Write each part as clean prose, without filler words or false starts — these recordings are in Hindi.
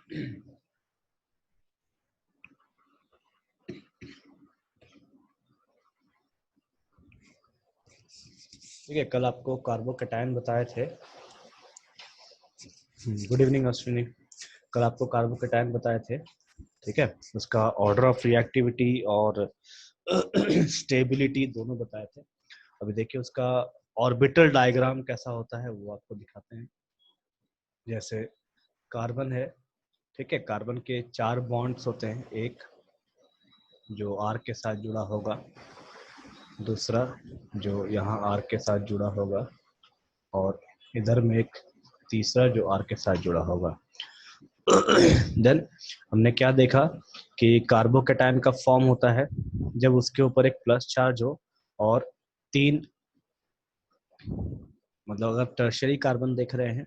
ठीक है, कल आपको कार्बोकैटायन बताए थे। Good evening Ashwini. कल आपको कार्बोकैटायन बताए थे, ठीक है, उसका ऑर्डर ऑफ रिएक्टिविटी और स्टेबिलिटी दोनों बताए थे। अभी देखिए उसका ऑर्बिटल डायग्राम कैसा होता है वो आपको दिखाते हैं। जैसे कार्बन है, ठीक है, कार्बन के 4 बॉन्ड्स होते हैं। एक जो आर के साथ जुड़ा होगा, दूसरा जो यहाँ आर के साथ जुड़ा होगा, और इधर में एक तीसरा जो आर के साथ जुड़ा होगा। देन हमने क्या देखा कि कार्बोकैटायन का फॉर्म होता है जब उसके ऊपर एक प्लस चार्ज हो और 3, मतलब अगर टर्शियरी कार्बन देख रहे हैं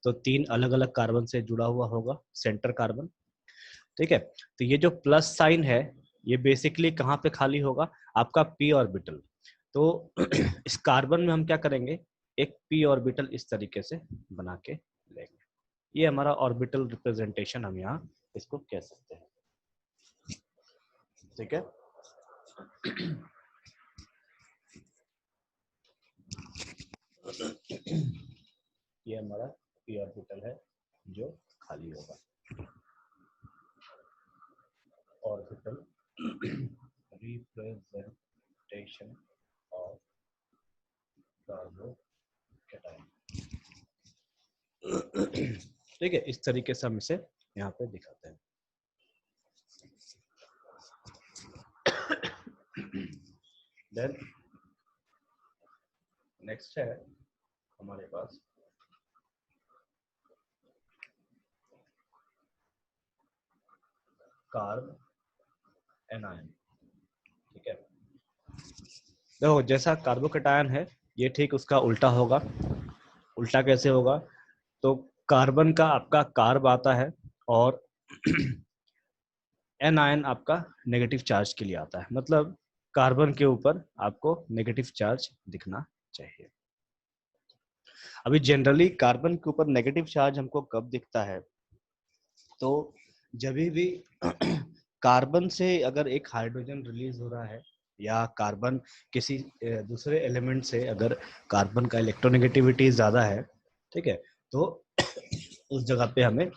तो 3 अलग अलग कार्बन से जुड़ा हुआ होगा सेंटर कार्बन, ठीक है। तो ये जो प्लस साइन है ये बेसिकली कहाँ पे खाली होगा, आपका पी ऑर्बिटल। तो इस कार्बन में हम क्या करेंगे, एक पी ऑर्बिटल इस तरीके से बना के लेंगे। ये हमारा ऑर्बिटल रिप्रेजेंटेशन हम यहाँ इसको कह सकते हैं, ठीक है। ये हमारा पी ऑर्बिटल है जो खाली होगा। ऑर्बिटल रिप्रेजेंटेशन ऑफ कार्बोकैटायन, ठीक है, इस तरीके से हम इसे यहाँ पे दिखाते हैं। देन नेक्स्ट है हमारे पास कार्ब एनायन, ठीक है। देखो जैसा कार्बोकैटायन है ये ठीक उसका उल्टा होगा। उल्टा कैसे होगा, तो कार्बन का आपका कार्ब आता है और एनायन आपका नेगेटिव चार्ज के लिए आता है, मतलब कार्बन के ऊपर आपको नेगेटिव चार्ज दिखना चाहिए। अभी जनरली कार्बन के ऊपर नेगेटिव चार्ज हमको कब दिखता है, तो जब भी कार्बन से अगर एक हाइड्रोजन रिलीज हो रहा है या कार्बन किसी दूसरे एलिमेंट से अगर कार्बन का इलेक्ट्रोनेगेटिविटी ज्यादा है, ठीक है, तो उस जगह पे हमें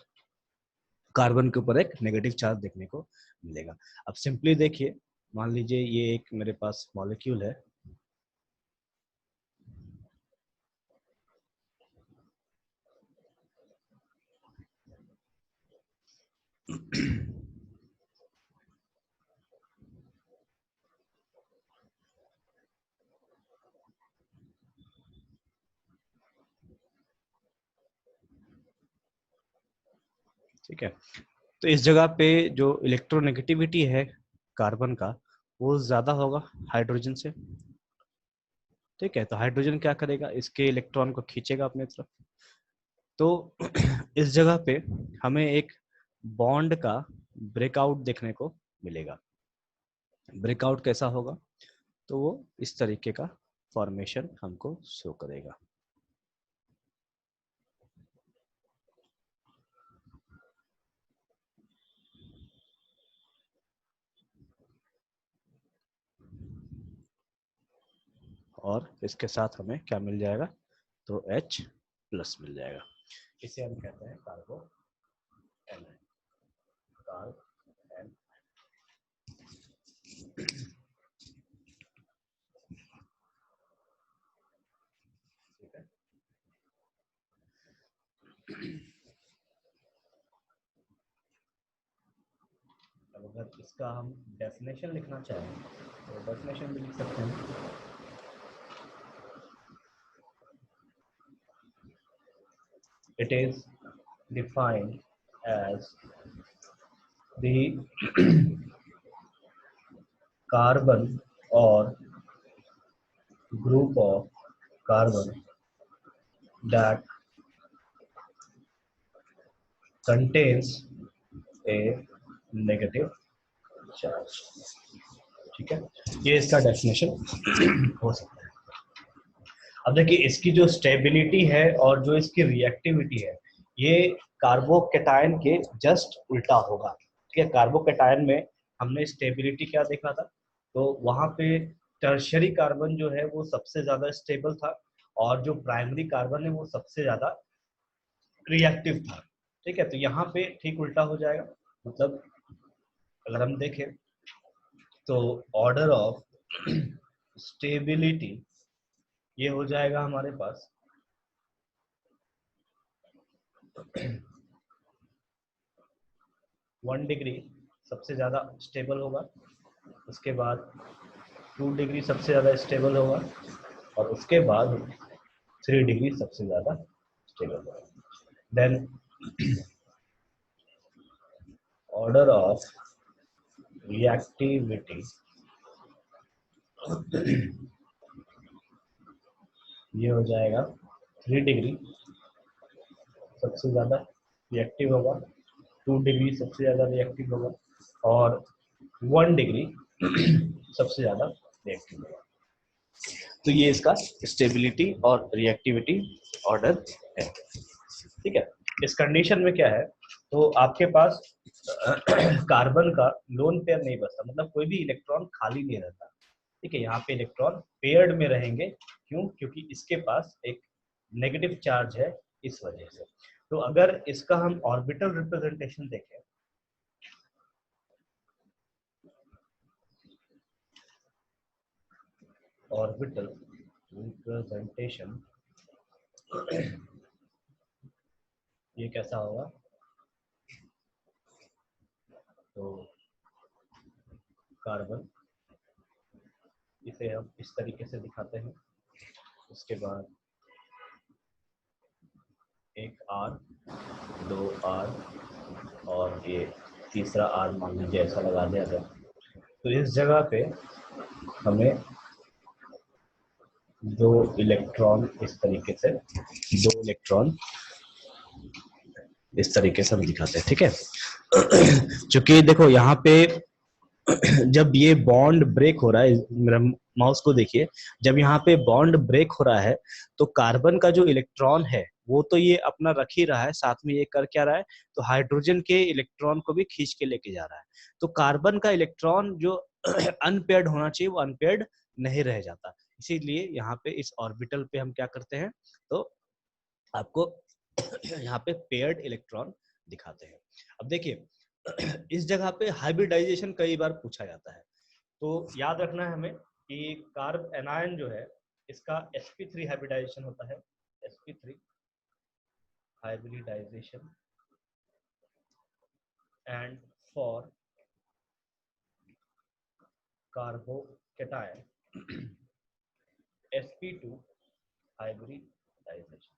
कार्बन के ऊपर एक नेगेटिव चार्ज देखने को मिलेगा। अब सिंपली देखिए, मान लीजिए ये एक मेरे पास मॉलिक्यूल है, ठीक है। तो इस जगह पे जो इलेक्ट्रोनेगेटिविटी है कार्बन का वो ज्यादा होगा हाइड्रोजन से, ठीक है। तो हाइड्रोजन क्या करेगा, इसके इलेक्ट्रॉन को खींचेगा अपने तरफ। तो इस जगह पे हमें एक बॉन्ड का ब्रेकआउट देखने को मिलेगा। ब्रेकआउट कैसा होगा, तो वो इस तरीके का फॉर्मेशन हमको शो करेगा। और इसके साथ हमें क्या मिल जाएगा, तो H प्लस मिल जाएगा। इसे हम कहते हैं कार्बो एनायन, कार्ब एन, ठीक है। अब अगर इसका हम डेफिनेशन लिखना चाहें तो डेफिनेशन भी लिख सकते हैं। It is defined as the carbon or group of carbon that contains a negative charge, ठीक है। ये इसका डेफिनेशन हो सकता है। अब देखिए इसकी जो स्टेबिलिटी है और जो इसकी रिएक्टिविटी है ये कार्बोकेटायन के जस्ट उल्टा होगा। ठीक है, कार्बोकेटायन में हमने स्टेबिलिटी क्या देखा था, तो वहां पे टर्शियरी कार्बन जो है वो सबसे ज्यादा स्टेबल था और जो प्राइमरी कार्बन है वो सबसे ज्यादा रिएक्टिव था। ठीक है, तो यहाँ पे ठीक उल्टा हो जाएगा। मतलब अगर हम देखें तो ऑर्डर ऑफ स्टेबिलिटी ये हो जाएगा हमारे पास 1 डिग्री सबसे ज्यादा स्टेबल होगा, उसके बाद 2 डिग्री सबसे ज्यादा स्टेबल होगा और उसके बाद 3 डिग्री सबसे ज्यादा स्टेबल होगा। देन ऑर्डर ऑफ रिएक्टिविटी ये हो जाएगा 3 डिग्री सबसे ज्यादा रिएक्टिव होगा, 2 डिग्री सबसे ज्यादा रिएक्टिव होगा और 1 डिग्री सबसे ज्यादा रिएक्टिव होगा। तो ये इसका स्टेबिलिटी और रिएक्टिविटी ऑर्डर है। ठीक है, इस कंडीशन में क्या है, तो आपके पास कार्बन का लोन पेयर नहीं बचता, मतलब कोई भी इलेक्ट्रॉन खाली नहीं रहता। ठीक है, यहाँ पे इलेक्ट्रॉन पेयर्ड में रहेंगे, क्यों? क्योंकि इसके पास एक नेगेटिव चार्ज है इस वजह से। तो अगर इसका हम ऑर्बिटल रिप्रेजेंटेशन देखें, ऑर्बिटल रिप्रेजेंटेशन ये कैसा होगा, तो कार्बन इसे हम इस तरीके से दिखाते हैं, उसके बाद एक आर, 2 आर और ये तीसरा आर मान लीजिए ऐसा लगा दिया गया। तो इस जगह पे हमें 2 इलेक्ट्रॉन इस तरीके से, 2 इलेक्ट्रॉन इस तरीके से हम दिखाते हैं। ठीक है, क्योंकि देखो यहाँ पे जब ये बॉन्ड ब्रेक हो रहा है, मेरा माउस को देखिए, जब यहाँ पे बॉन्ड ब्रेक हो रहा है तो कार्बन का जो इलेक्ट्रॉन है वो तो ये अपना रख ही रहा है, साथ में ये कर क्या रहा है, तो हाइड्रोजन के इलेक्ट्रॉन को भी खींच के लेके जा रहा है। तो कार्बन का इलेक्ट्रॉन जो अनपेयर्ड होना चाहिए वो अनपेयर्ड नहीं रह जाता, इसीलिए यहाँ पे इस ऑर्बिटल पे हम क्या करते हैं, तो आपको यहाँ पे पेयर्ड इलेक्ट्रॉन दिखाते हैं। अब देखिए इस जगह पे हाइब्रिडाइजेशन कई बार पूछा जाता है, तो याद रखना है हमें कि कार्ब एनायन जो है इसका sp3 हाइब्रिडाइजेशन होता है, sp3 hybridisation and for carbocation sp2 hybridisation.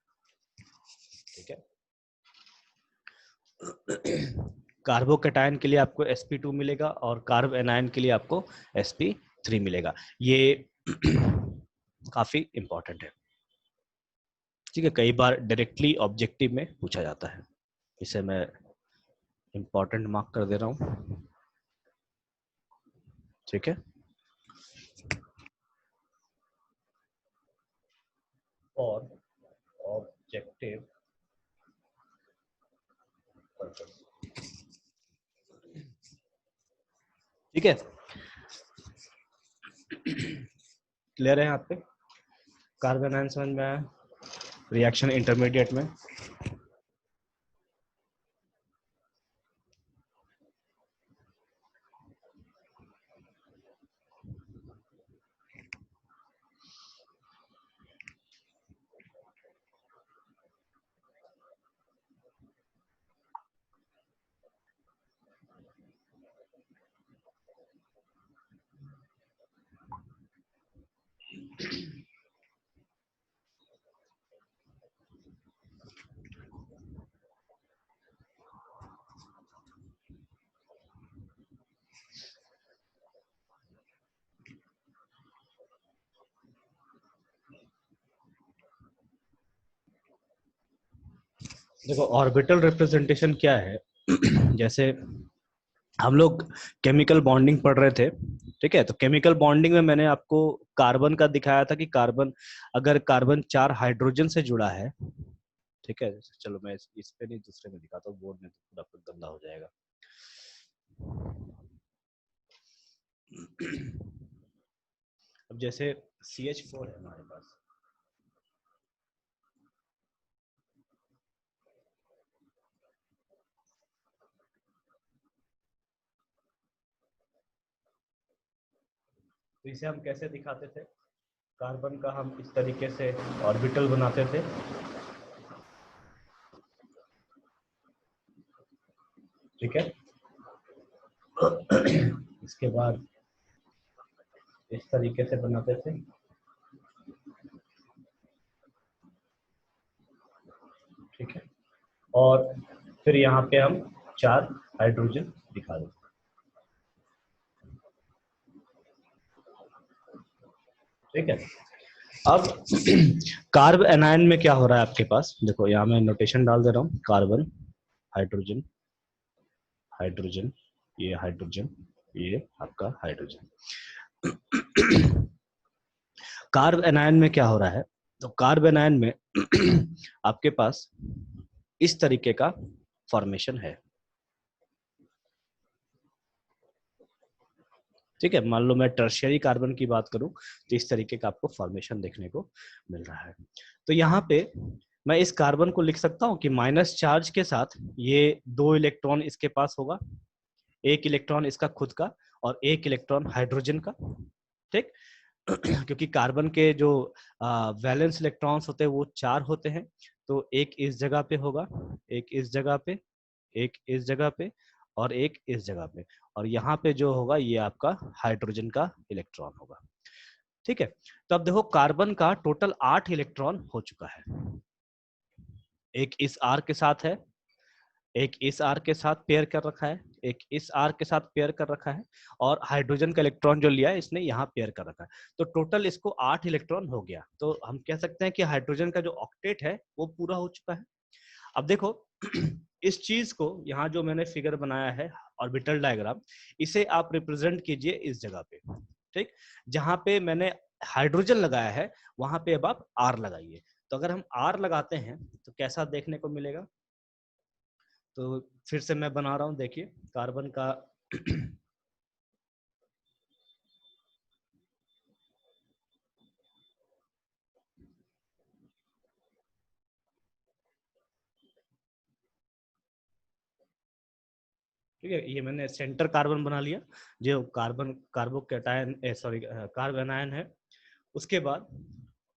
ठीक है, कार्बोकेटायन के लिए आपको sp2 मिलेगा और कार्ब एनायन के लिए आपको sp3 मिलेगा। ये काफी इंपॉर्टेंट है। ठीक है, कई बार डायरेक्टली ऑब्जेक्टिव में पूछा जाता है, इसे मैं इंपॉर्टेंट मार्क कर दे रहा हूं। ठीक है, और ऑब्जेक्टिव पर्पस। ठीक है, क्लियर है यहाँ पे? कार्बन एनायन समझ में आया? रिएक्शन इंटरमीडिएट में देखो ऑर्बिटल रिप्रेजेंटेशन क्या है जैसे हम लोग केमिकल बॉन्डिंग पढ़ रहे थे। ठीक है, तो केमिकल बॉन्डिंग में मैंने आपको कार्बन का दिखाया था कि कार्बन, अगर कार्बन 4 हाइड्रोजन से जुड़ा है, ठीक है, चलो मैं इस पे नहीं दूसरे में दिखाता हूँ, बोर्ड में तो पूरा फिर गंदा हो जाएगा। अब जैसे CH4 है हमारे पास, तो इसे हम कैसे दिखाते थे, कार्बन का हम इस तरीके से ऑर्बिटल बनाते थे, ठीक है। इसके बाद इस तरीके से बनाते थे, ठीक है, और फिर यहाँ पे हम 4 हाइड्रोजन दिखा देते, ठीक है। अब कार्ब एनायन में क्या हो रहा है आपके पास, देखो यहाँ मैं नोटेशन डाल दे रहा हूँ, कार्बन, हाइड्रोजन, हाइड्रोजन, ये हाइड्रोजन, ये आपका हाइड्रोजन। कार्ब एनायन में क्या हो रहा है, तो कार्ब एनायन में आपके पास इस तरीके का फॉर्मेशन है, ठीक है। मान लो मैं टर्शियरी कार्बन की बात करूं तो इस तरीके का आपको फॉर्मेशन देखने को मिल रहा है। तो यहाँ पे मैं इस कार्बन को लिख सकता हूँ कि माइनस चार्ज के साथ ये 2 इलेक्ट्रॉन इसके पास होगा, 1 इलेक्ट्रॉन इसका खुद का और 1 इलेक्ट्रॉन हाइड्रोजन का, ठीक। क्योंकि कार्बन के जो वैलेंस इलेक्ट्रॉन्स होते हैं वो 4 होते हैं, तो एक इस जगह पे होगा, एक इस जगह पे, एक इस जगह पे और एक इस जगह पे, और यहाँ पे जो होगा ये आपका हाइड्रोजन का इलेक्ट्रॉन होगा, ठीक है। तो अब देखो कार्बन का टोटल 8 इलेक्ट्रॉन हो चुका है, एक इस आर के साथ है, एक इस आर के साथ पेयर कर रखा है, एक इस आर के साथ पेयर कर रखा है, और हाइड्रोजन का इलेक्ट्रॉन जो लिया है इसने यहाँ पेयर कर रखा है, तो टोटल इसको 8 इलेक्ट्रॉन हो गया। तो हम कह सकते हैं कि हाइड्रोजन का जो ऑक्टेट है वो पूरा हो चुका है। अब देखो इस चीज को यहाँ जो मैंने फिगर बनाया है ऑर्बिटल डायग्राम, इसे आप रिप्रेजेंट कीजिए इस जगह पे, ठीक। जहां पे मैंने हाइड्रोजन लगाया है वहां पे अब आप आर लगाइए। तो अगर हम आर लगाते हैं तो कैसा देखने को मिलेगा, तो फिर से मैं बना रहा हूं, देखिए कार्बन का ठीक है, ये मैंने सेंटर कार्बन बना लिया, जो carbon carbocation sorry carb anion है। उसके बाद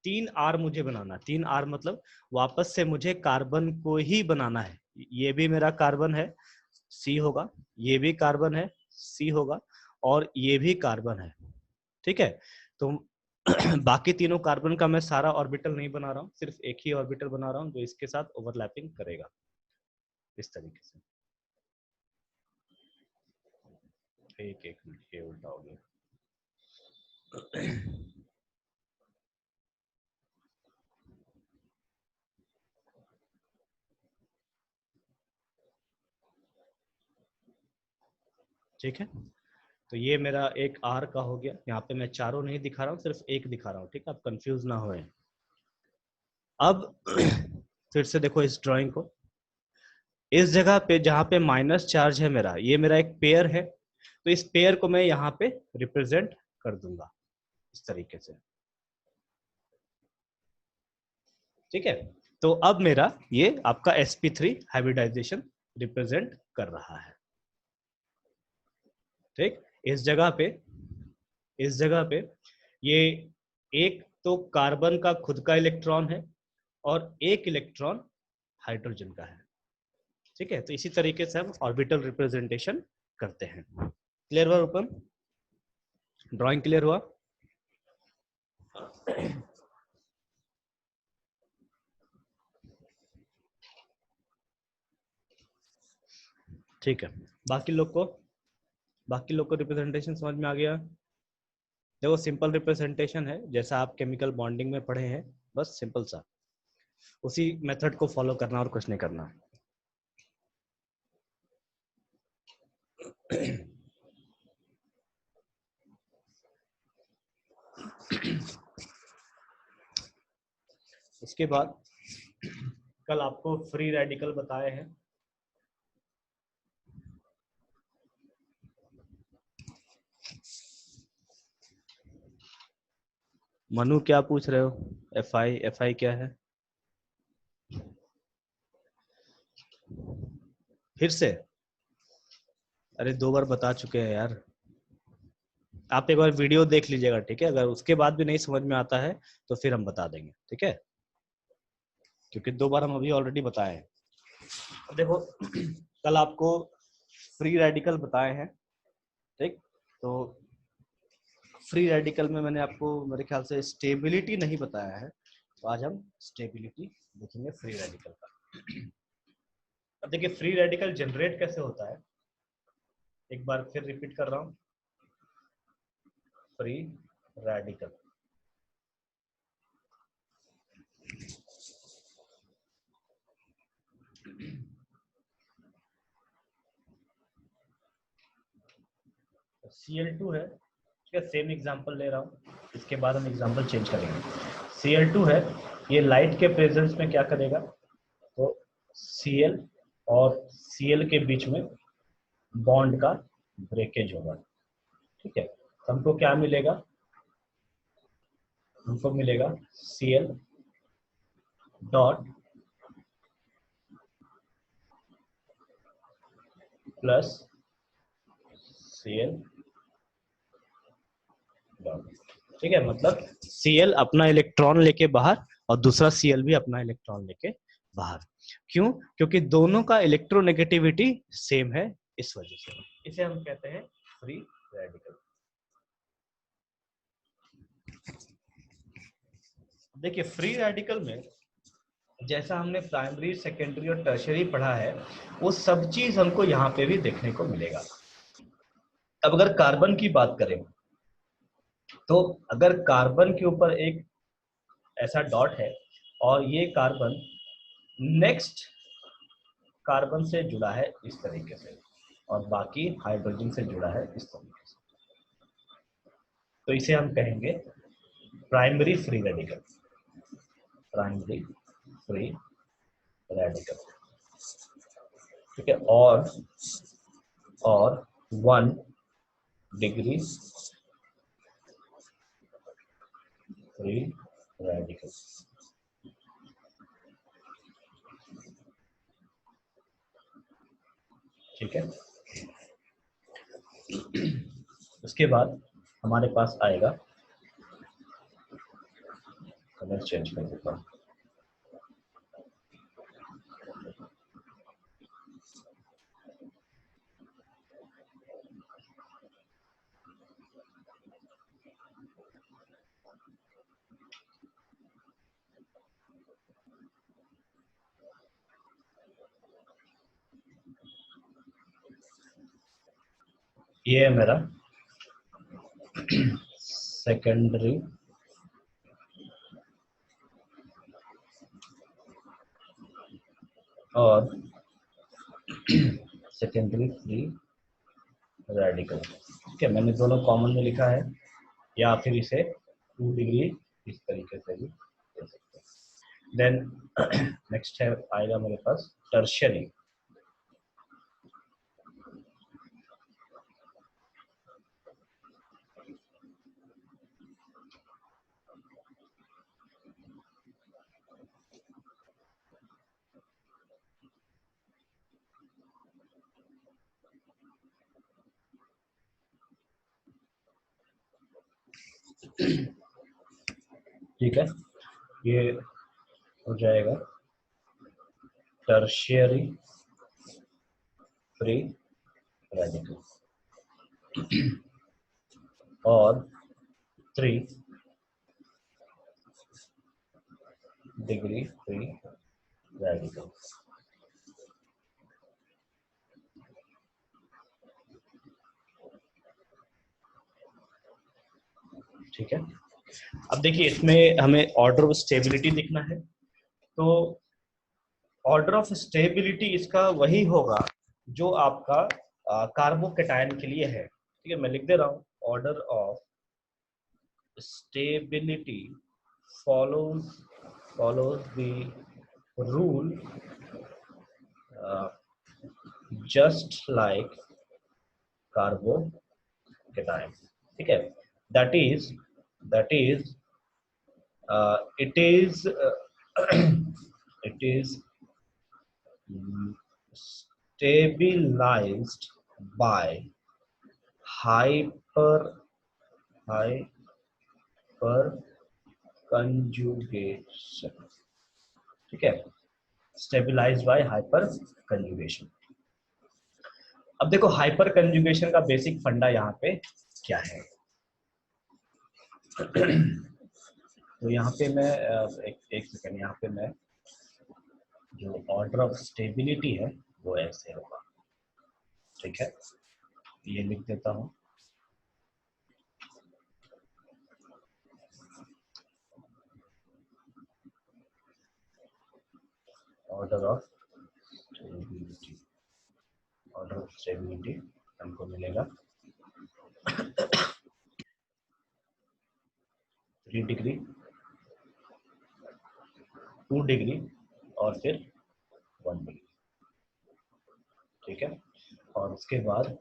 3 आर मुझे बनाना, 3 आर मतलब वापस से मुझे कार्बन को ही बनाना है, ये भी मेरा कार्बन है, सी होगा, ये भी कार्बन है, सी होगा, और ये भी कार्बन है, ठीक है। तो बाकी तीनों कार्बन का मैं सारा ऑर्बिटल नहीं बना रहा हूँ, सिर्फ एक ही ऑर्बिटल बना रहा हूँ जो इसके साथ ओवरलैपिंग करेगा इस तरीके से। एक एक मिनट, ये उल्टा हो गया। ठीक है, तो ये मेरा एक आर का हो गया, यहाँ पे मैं चारों नहीं दिखा रहा हूँ, सिर्फ एक दिखा रहा हूँ, ठीक है, आप कंफ्यूज ना होए। अब फिर से देखो इस ड्राइंग को, इस जगह पे जहां पे माइनस चार्ज है मेरा, ये मेरा एक पेयर है, तो इस पेयर को मैं यहाँ पे रिप्रेजेंट कर दूंगा इस तरीके से, ठीक है। तो अब मेरा ये आपका sp3 हाइब्रिडाइजेशन रिप्रेजेंट कर रहा है, ठीक। इस जगह पे, इस जगह पे ये एक तो कार्बन का खुद का इलेक्ट्रॉन है और एक इलेक्ट्रॉन हाइड्रोजन का है, ठीक है। तो इसी तरीके से हम ऑर्बिटल रिप्रेजेंटेशन करते हैं। क्लियर हुआ रूपम, ड्राइंग क्लियर हुआ? ठीक है, बाकी लोग को, बाकी लोग को रिप्रेजेंटेशन समझ में आ गया? देखो सिंपल रिप्रेजेंटेशन है, जैसा आप केमिकल बॉन्डिंग में पढ़े हैं, बस सिंपल सा उसी मेथड को फॉलो करना और कुछ नहीं करना। उसके बाद कल आपको फ्री रेडिकल बताए हैं। मनु क्या पूछ रहे हो? एफ आई क्या है? फिर से? अरे 2 बार बता चुके हैं यार। आप एक बार वीडियो देख लीजिएगा, ठीक है? अगर उसके बाद भी नहीं समझ में आता है तो फिर हम बता देंगे, ठीक है? क्योंकि 2 बार हम अभी ऑलरेडी बताए हैं। अब देखो कल आपको फ्री रेडिकल बताए हैं, ठीक? तो फ्री रेडिकल में मैंने आपको मेरे ख्याल से स्टेबिलिटी नहीं बताया है, तो आज हम स्टेबिलिटी देखेंगे फ्री रेडिकल का। अब देखिए फ्री रेडिकल जनरेट कैसे होता है, एक बार फिर रिपीट कर रहा हूँ। फ्री रेडिकल Cl2 है, ठीक है? सेम एग्जांपल ले रहा हूँ, इसके बाद हम एग्जांपल चेंज करेंगे। Cl2 है, ये लाइट के प्रेजेंस में क्या करेगा, तो Cl और Cl के बीच में बॉन्ड का ब्रेकेज होगा, ठीक है? तो हमको क्या मिलेगा, हमको मिलेगा Cl dot plus Cl dot, ठीक है? मतलब Cl अपना इलेक्ट्रॉन लेके बाहर और दूसरा Cl भी अपना इलेक्ट्रॉन लेके बाहर। क्यों? क्योंकि दोनों का इलेक्ट्रोनेगेटिविटी सेम है, इस वजह से इसे हम कहते हैं फ्री रेडिकल। देखिए फ्री रेडिकल में जैसा हमने प्राइमरी, सेकेंडरी और टर्शियरी पढ़ा है, वो सब चीज हमको यहाँ पे भी देखने को मिलेगा। अब अगर कार्बन की बात करें, तो अगर कार्बन के ऊपर एक ऐसा डॉट है और ये कार्बन नेक्स्ट कार्बन से जुड़ा है इस तरीके से, और बाकी हाइड्रोजन से जुड़ा है इस तरीके से, तो इसे हम कहेंगे primary free radical. Primary free radical, ठीक है? और 1 डिग्री फ्री रेडिकल, ठीक है? उसके बाद हमारे पास आएगा, कलर चेंज कर देता हूँ, ये है मेरा सेकेंडरी और सेकेंडरी फ्री रेडिकल, ठीक है? मैंने दोनों कॉमन में लिखा है, या फिर इसे 2 डिग्री इस तरीके से भी दे सकते हैं। देन नेक्स्ट है आएगा मेरे पास टर्शियरी, ठीक है? ये हो जाएगा टर्शियरी फ्री रेडिकल और 3 डिग्री फ्री रेडिकल, ठीक है? अब देखिए इसमें हमें ऑर्डर ऑफ स्टेबिलिटी दिखना है, तो ऑर्डर ऑफ स्टेबिलिटी इसका वही होगा जो आपका कार्बोकेटायन के लिए है, ठीक है? मैं लिख दे रहा हूँ, order of stability follows the rule just like carbocation, ठीक है, that is it is it is stabilized by hyper hyper conjugation, ठीक है, स्टेबिलाइज्ड बाय हाइपर कंजुगेशन। अब देखो हाइपर कंजुगेशन का बेसिक फंडा यहाँ पे क्या है। तो यहाँ पे मैं एक सेकंड, यहाँ पे मैं जो ऑर्डर ऑफ स्टेबिलिटी है वो ऐसे होगा, ठीक है, ये लिख देता हूँ। ऑर्डर ऑफ स्टेबिलिटी हमको मिलेगा 3 डिग्री, 2 डिग्री और फिर 1 डिग्री, ठीक है, और उसके बाद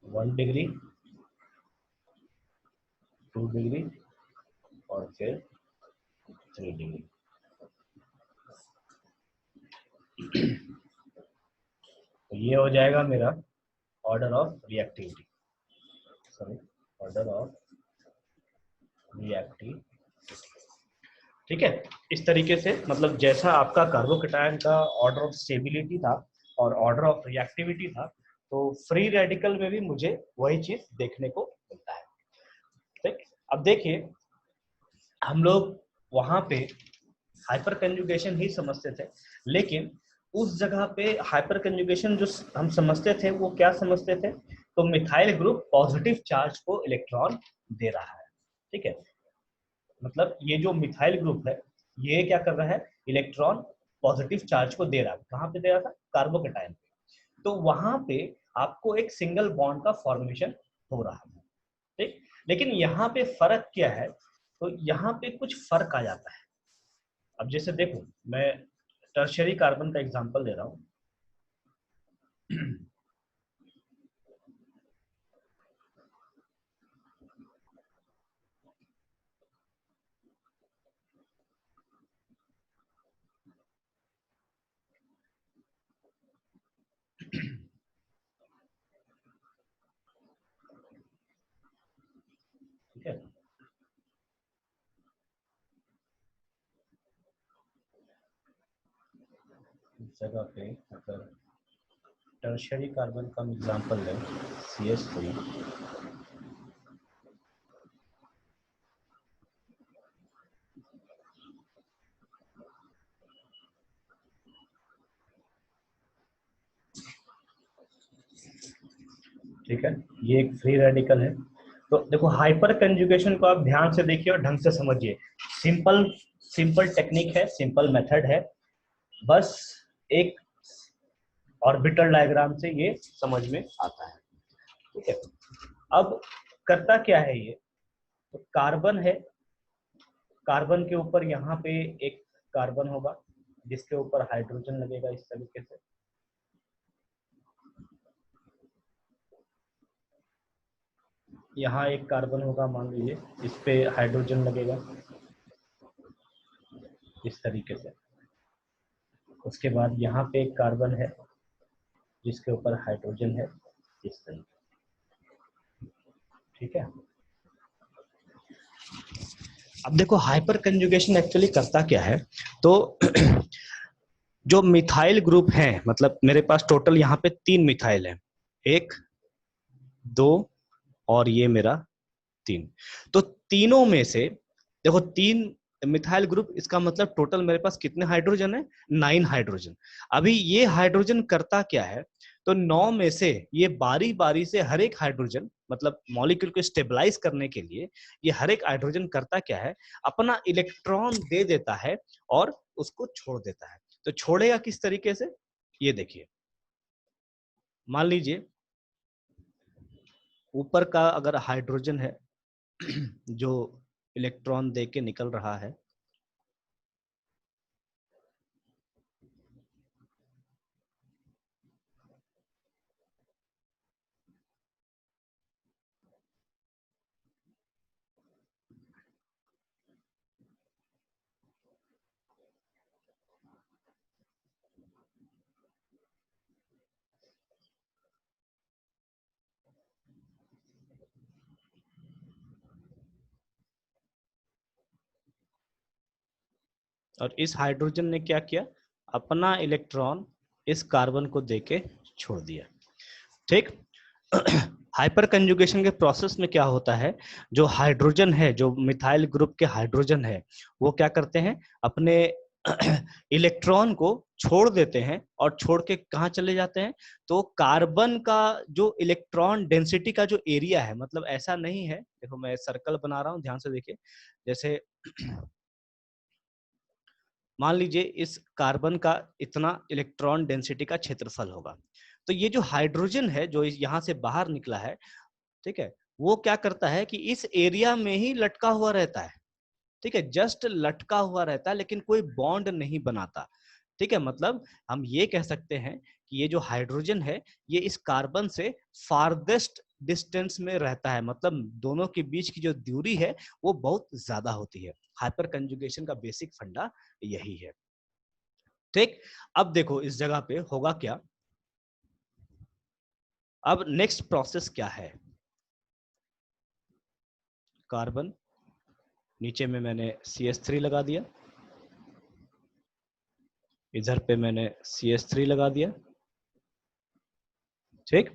1 डिग्री, 2 डिग्री और फिर 3 डिग्री। तो ये हो जाएगा मेरा order of reactivity, sorry order of reactivity, ठीक है। इस तरीके से मतलब जैसा आपका कार्बोकेटायन का ऑर्डर ऑफ स्टेबिलिटी था और ऑर्डर ऑफ रिएक्टिविटी था, तो फ्री रेडिकल में भी मुझे वही चीज देखने को मिलता है, ठीक। अब देखिए हम लोग वहां पे हाइपर कंजुगेशन ही समझते थे, लेकिन उस जगह पे हाइपर कंजुगेशन जो हम समझते थे वो क्या समझते थे, तो मिथाइल ग्रुप पॉजिटिव चार्ज को इलेक्ट्रॉन दे रहा है, ठीक है, मतलब ये जो मिथाइल ग्रुप है ये क्या कर रहा है, इलेक्ट्रॉन पॉजिटिव चार्ज को दे रहा है। कहाँ पे दे रहा था, कार्बोकेटायन पे। तो वहां पे आपको एक सिंगल बॉन्ड का फॉर्मेशन हो रहा है, ठीक। लेकिन यहाँ पे फर्क क्या है, तो यहाँ पे कुछ फर्क आ जाता है। अब जैसे देखो मैं टर्शियरी कार्बन का एग्जांपल दे रहा हूँ। ठीक है, इस जगह पे अगर टर्शियरी कार्बन का एग्जांपल लें CH3, ठीक है, ये एक फ्री रेडिकल है। तो देखो हाइपर कंजुगेशन को आप ध्यान से देखिए और ढंग से समझिए। सिंपल सिंपल टेक्निक है, सिंपल मेथड है, बस एक ऑर्बिटल डायग्राम से ये समझ में आता है, ठीक है। अब करता क्या है ये, तो कार्बन है, कार्बन के ऊपर यहाँ पे एक कार्बन होगा जिसके ऊपर हाइड्रोजन लगेगा इस तरीके से, यहाँ एक कार्बन होगा मान लीजिए, इस पे हाइड्रोजन लगेगा इस तरीके से। उसके बाद यहाँ पे एक कार्बन है जिसके ऊपर हाइड्रोजन है इस तरीके, ठीक है। अब देखो हाइपर कंजुगेशन एक्चुअली करता क्या है, तो जो मिथाइल ग्रुप है, मतलब मेरे पास टोटल यहाँ पे 3 मिथाइल है, 1 2 और ये मेरा 3। तो तीनों में से देखो 3 मिथाइल ग्रुप, इसका मतलब टोटल मेरे पास कितने हाइड्रोजन है, 9 हाइड्रोजन। अभी ये हाइड्रोजन करता क्या है, तो 9 में से ये बारी बारी से हर एक हाइड्रोजन, मतलब मॉलिक्यूल को स्टेबलाइज करने के लिए ये हर एक हाइड्रोजन करता क्या है, अपना इलेक्ट्रॉन दे देता है और उसको छोड़ देता है। तो छोड़ेगा किस तरीके से, ये देखिए, मान लीजिए ऊपर का अगर हाइड्रोजन है जो इलेक्ट्रॉन दे के निकल रहा है, और इस हाइड्रोजन ने क्या किया, अपना इलेक्ट्रॉन इस कार्बन को देके छोड़ दिया। ठीक। हाइपर कंजुगेशन के प्रोसेस में क्या होता है, जो हाइड्रोजन है, जो मिथाइल ग्रुप के हाइड्रोजन है, वो क्या करते हैं, अपने इलेक्ट्रॉन को छोड़ देते हैं और छोड़ के कहाँ चले जाते हैं, तो कार्बन का जो इलेक्ट्रॉन डेंसिटी का जो एरिया है, मतलब ऐसा नहीं है, देखो मैं सर्कल बना रहा हूँ, ध्यान से देखिए, जैसे मान लीजिए इस कार्बन का इतना इलेक्ट्रॉन डेंसिटी का क्षेत्रफल होगा, तो ये जो हाइड्रोजन है जो यहाँ से बाहर निकला है, ठीक है, वो क्या करता है कि इस एरिया में ही लटका हुआ रहता है, ठीक है, जस्ट लटका हुआ रहता है, लेकिन कोई बॉन्ड नहीं बनाता। ठीक है, मतलब हम ये कह सकते हैं कि ये जो हाइड्रोजन है, ये इस कार्बन से फारदेस्ट डिस्टेंस में रहता है, मतलब दोनों के बीच की जो दूरी है वो बहुत ज्यादा होती है। हाइपर कंजुगेशन का बेसिक फंडा यही है। ठीक। अब देखो इस जगह पे होगा क्या, अब नेक्स्ट प्रोसेस क्या है, कार्बन, नीचे में मैंने CH3 लगा दिया, इधर पे मैंने CH3 लगा दिया। ठीक।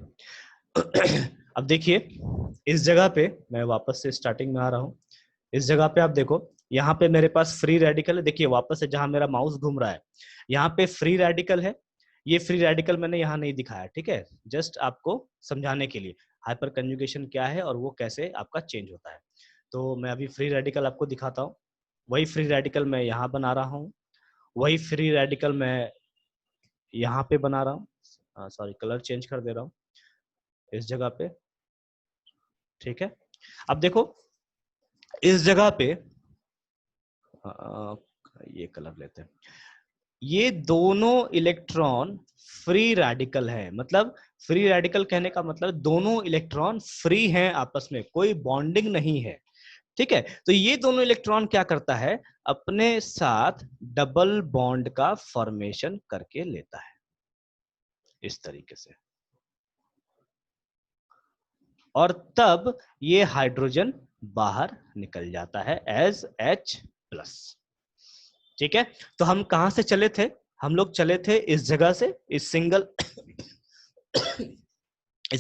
अब देखिए इस जगह पे मैं वापस से स्टार्टिंग में आ रहा हूं, इस जगह पे आप देखो, यहाँ पे मेरे पास फ्री रेडिकल है, देखिए वापस से जहां मेरा माउस घूम रहा है, यहाँ पे फ्री रेडिकल है, ये फ्री रेडिकल मैंने यहाँ नहीं दिखाया, ठीक है, जस्ट आपको समझाने के लिए हाइपर कंजुगेशन क्या है और वो कैसे आपका चेंज होता है। तो मैं अभी फ्री रेडिकल आपको दिखाता हूँ, वही फ्री रेडिकल मैं यहाँ बना रहा हूँ, वही फ्री रेडिकल मैं यहाँ पे बना रहा हूँ, सॉरी कलर चेंज कर दे रहा हूँ इस जगह पे। ठीक है, अब देखो इस जगह पे ये कलर लेते हैं, ये दोनों इलेक्ट्रॉन फ्री रेडिकल है, मतलब फ्री रेडिकल कहने का मतलब दोनों इलेक्ट्रॉन फ्री हैं, आपस में कोई बॉन्डिंग नहीं है। ठीक है, तो ये दोनों इलेक्ट्रॉन क्या करता है, अपने साथ डबल बॉन्ड का फॉर्मेशन करके लेता है इस तरीके से, और तब ये हाइड्रोजन बाहर निकल जाता है एज H+। ठीक है, तो हम कहां से चले थे, हम लोग चले थे इस जगह से, इस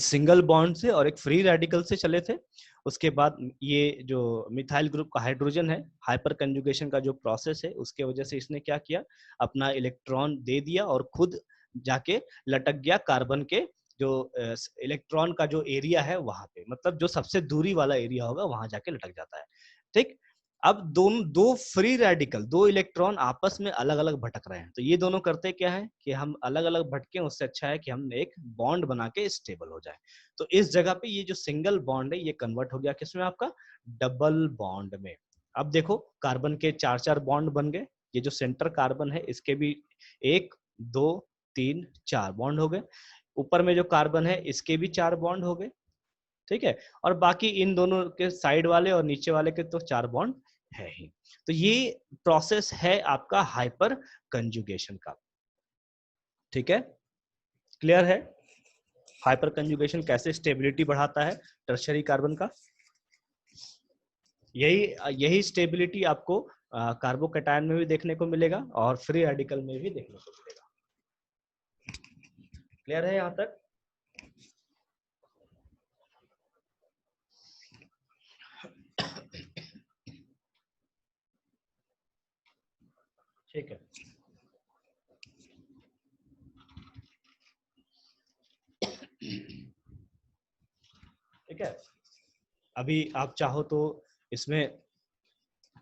सिंगल बॉन्ड से और एक फ्री रेडिकल से चले थे। उसके बाद ये जो मिथाइल ग्रुप का हाइड्रोजन है, हाइपर कंजुगेशन का जो प्रोसेस है उसके वजह से इसने क्या किया, अपना इलेक्ट्रॉन दे दिया और खुद जाके लटक गया कार्बन के जो इलेक्ट्रॉन का जो एरिया है वहां पे, मतलब जो सबसे दूरी वाला एरिया होगा वहां जाके लटक जाता है। ठीक। अब दोनों दो फ्री रेडिकल, दो इलेक्ट्रॉन आपस में अलग अलग भटक रहे हैं, तो ये दोनों करते क्या है कि हम अलग अलग भटके, उससे अच्छा है कि हम एक बॉन्ड बना के स्टेबल हो जाए। तो इस जगह पे ये जो सिंगल बॉन्ड है ये कन्वर्ट हो गया किसमें, आपका डबल बॉन्ड में। अब देखो कार्बन के चार चार बॉन्ड बन गए, ये जो सेंटर कार्बन है इसके भी 1 2 3 4 बॉन्ड हो गए, ऊपर में जो कार्बन है इसके भी 4 बॉन्ड हो गए। ठीक है, और बाकी इन दोनों के साइड वाले और नीचे वाले के तो 4 बॉन्ड है ही। तो ये प्रोसेस है आपका हाइपर कंजुगेशन का। ठीक है, क्लियर है, हाइपर कंजुगेशन कैसे स्टेबिलिटी बढ़ाता है टर्शियरी कार्बन का। यही यही स्टेबिलिटी आपको कार्बोकैटायन में भी देखने को मिलेगा और फ्री रेडिकल में भी देखने को मिलेगा। क्लियर है यहाँ तक। ठीक है, ठीक है, अभी आप चाहो तो इसमें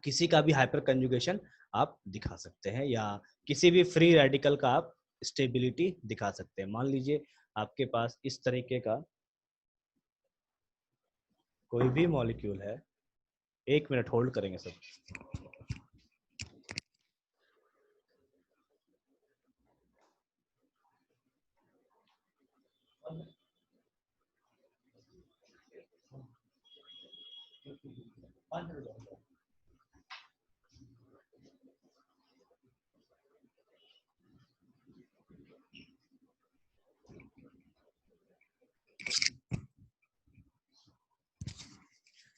किसी का भी हाइपर कंजुगेशन आप दिखा सकते हैं, या किसी भी फ्री रेडिकल का आप स्टेबिलिटी दिखा सकते हैं। मान लीजिए आपके पास इस तरीके का कोई भी मॉलिक्यूल है, 1 मिनट होल्ड करेंगे सब।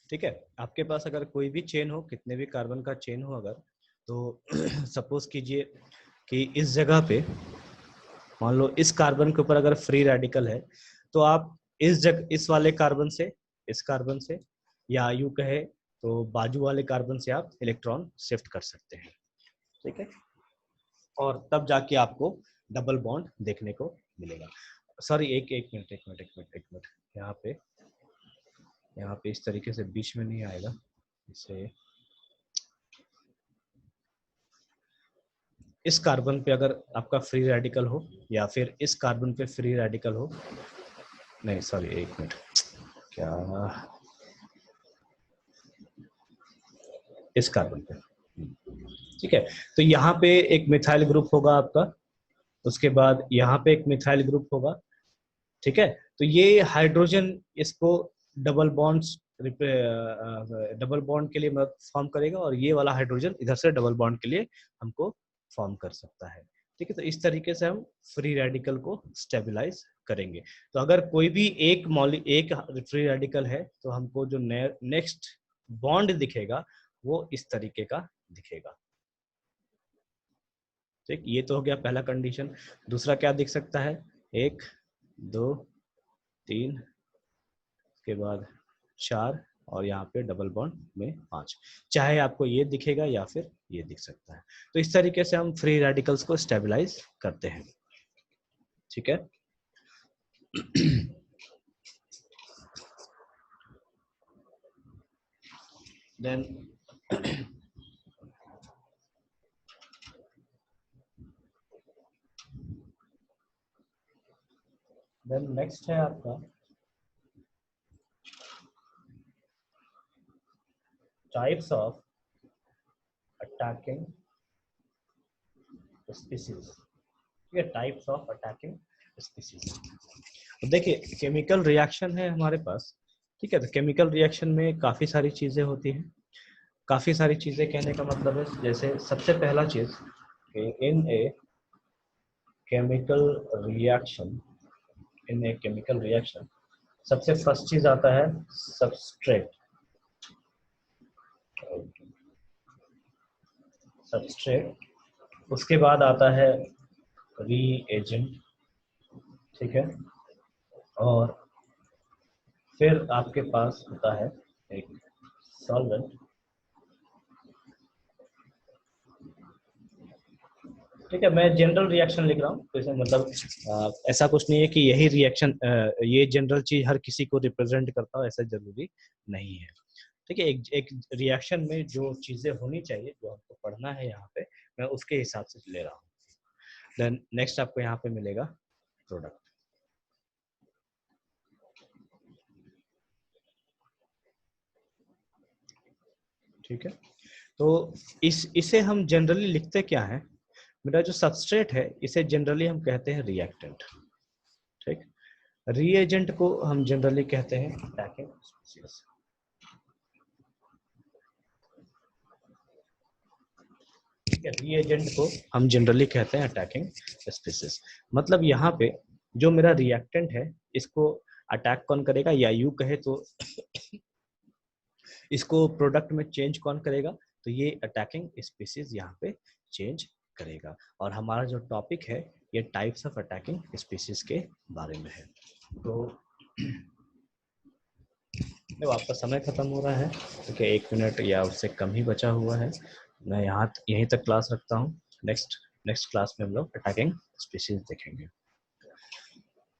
ठीक है, आपके पास अगर कोई भी चेन हो, कितने भी कार्बन का चेन हो अगर, तो सपोज कीजिए कि इस जगह पे मान लो इस कार्बन के ऊपर अगर फ्री रेडिकल है तो आप इस वाले कार्बन से, इस कार्बन से, या यूं कहे तो बाजू वाले कार्बन से आप इलेक्ट्रॉन शिफ्ट कर सकते हैं, ठीक है। और तब जाके आपको डबल बॉन्ड देखने को मिलेगा। सॉरी, एक मिनट, यहाँ पे इस तरीके से बीच में नहीं आएगा, इसे इस कार्बन पे अगर आपका फ्री रेडिकल हो या फिर इस कार्बन पे फ्री रेडिकल हो, नहीं सॉरी एक मिनट, क्या, इस कार्बन पे, ठीक है। तो यहाँ पे एक मिथाइल ग्रुप होगा आपका, उसके बाद यहाँ पे एक मिथाइल ग्रुप होगा, ठीक है। तो ये हाइड्रोजन इसको डबल बॉन्ड्स डबल बॉन्ड के लिए मदद फॉर्म करेगा और ये वाला हाइड्रोजन इधर से डबल बॉन्ड के लिए हमको फॉर्म कर सकता है, ठीक है। तो इस तरीके से हम फ्री रेडिकल को स्टेबलाइज करेंगे। तो अगर कोई भी एक फ्री रेडिकल है तो हमको जो नेक्स्ट बॉन्ड दिखेगा वो इस तरीके का दिखेगा, ठीक। ये तो हो गया पहला कंडीशन। दूसरा क्या दिख सकता है, 1 2 3 के बाद 4 और यहाँ पे डबल बॉन्ड में 5, चाहे आपको ये दिखेगा या फिर ये दिख सकता है। तो इस तरीके से हम फ्री रेडिकल्स को स्टेबलाइज करते हैं, ठीक है। देन नेक्स्ट है आपका टाइप्स ऑफ अटैकिंग स्पीसीज, ठीक है। टाइप्स ऑफ अटैकिंग स्पीसीज, तो देखिए केमिकल रिएक्शन है हमारे पास, ठीक है। तो केमिकल रिएक्शन में काफी सारी चीजें होती हैं। काफी सारी चीजें कहने का मतलब है, जैसे सबसे पहला चीज in a chemical reaction, in a chemical reaction सबसे फर्स्ट चीज आता है सबस्ट्रेट, सबस्ट्रेट। उसके बाद आता है रीएजेंट, ठीक है। और फिर आपके पास होता है एक सॉल्वेंट, ठीक है। मैं जनरल रिएक्शन लिख रहा हूँ, तो इसमें मतलब ऐसा कुछ नहीं है कि यही रिएक्शन ये जनरल चीज हर किसी को रिप्रेजेंट करता हो, ऐसा जरूरी नहीं है, ठीक है। एक रिएक्शन में जो चीजें होनी चाहिए, जो हमको पढ़ना है यहाँ पे, मैं उसके हिसाब से ले रहा हूँ। देन नेक्स्ट आपको यहाँ पे मिलेगा प्रोडक्ट, ठीक है। तो इसे हम जनरली लिखते क्या है, मेरा जो सबस्ट्रेट है इसे जनरली हम कहते हैं रिएक्टेंट, ठीक। रीएजेंट को हम जनरली कहते हैं अटैकिंग स्पीसीज, ठीक है। रीएजेंट को हम जनरली कहते हैं अटैकिंग स्पीसीज। मतलब यहाँ पे जो मेरा रिएक्टेंट है इसको अटैक कौन करेगा, या यूं कहे तो इसको प्रोडक्ट में चेंज कौन करेगा, तो ये अटैकिंग स्पीसीज यहाँ पे चेंज करेगा। और हमारा जो टॉपिक है ये टाइप्स ऑफ अटैकिंग स्पीसीज के बारे में है। तो जब आपका समय खत्म हो रहा है, क्योंकि 1 मिनट या उससे कम ही बचा हुआ है, मैं यहीं तक क्लास रखता हूँ। नेक्स्ट क्लास में हम लोग अटैकिंग स्पीसीज देखेंगे,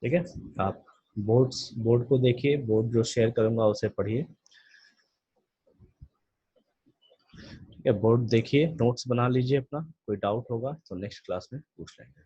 ठीक है। आप बोर्ड को देखिए, बोर्ड जो शेयर करूंगा उसे पढ़िए, ठीक है। बोर्ड देखिए, नोट्स बना लीजिए अपना, कोई डाउट होगा तो नेक्स्ट क्लास में पूछ लेंगे।